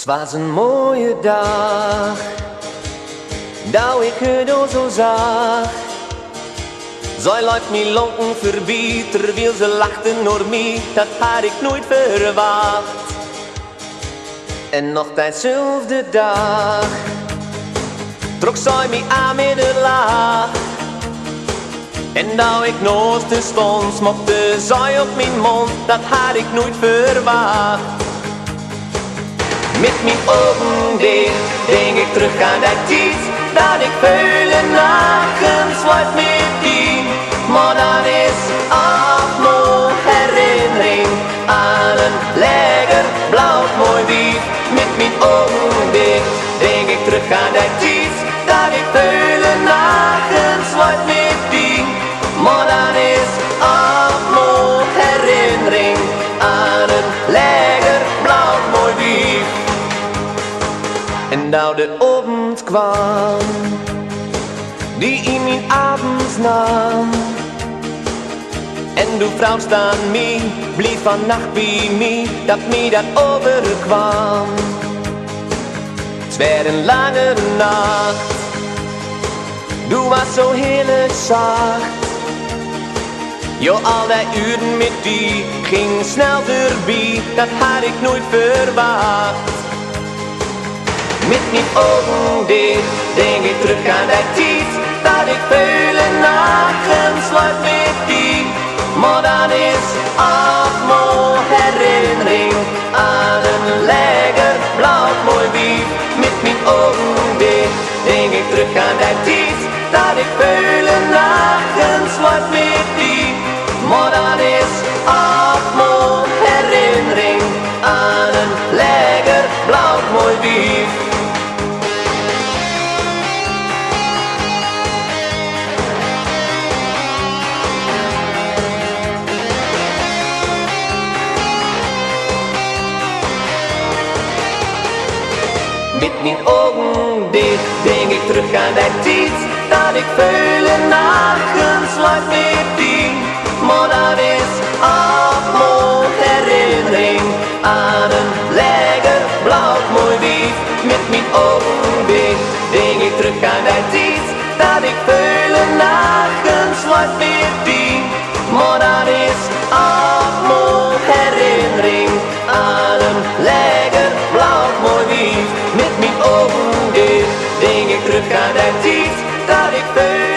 was een mooie dag, dat ik het al zo zag. Zij loopt me lonken voorbij, terwijl ze lachten door mij, dat had ik nooit verwacht. En nog diezelfde dag, trok zij me aan met een lach. En dat ik naast de stond, smokte zij op mijn mond, dat had ik nooit verwacht. Met mijn ogen dicht, denk ik terug aan die tijd, dat ik vele nachten sluit met die. Maar dat is allemaal herinnering aan een lekker blauw mooi wief. Met mijn ogen dicht, denk ik terug aan die tijd, dat ik vele nachten sluit met die. Maar dat is allemaal herinnering aan een lekker blauw mooi wief. En nou de avond kwam, die in mijn avond nam. En de vrouw staan mij, blief vannacht bij mij, dat mij dat overkwam. Het werd een lange nacht, du was zo heerlijk zacht. Jo, al die uren met die ging snel voorbij, dat had ik nooit verwacht. Met mijn ogen dicht, denk ik terug aan die tijd, dat ik vele nachten sluit met die. Maar dat is allemaal herinnering aan een lekker blauw mooi wief. Met mijn ogen dicht, denk ik terug aan die tijd, dat ik vele nachten sluit met die. Maar dat is allemaal herinnering aan een lekker blauw mooi wief. Met mijn ogen dicht, denk ik terug aan die tijd, dat ik vele nachten sluit met die. Maar dat is allemaal herinnering aan een lekker blauw mooi wief. Met mijn ogen dicht, denk ik terug aan die tijd, dat ik vele nachten sluit met die. Maar dat is allemaal herinnering aan een lekker blauw mooi wief. Met mijn ogen dicht, denk ik terug aan die tijd, dat ik vele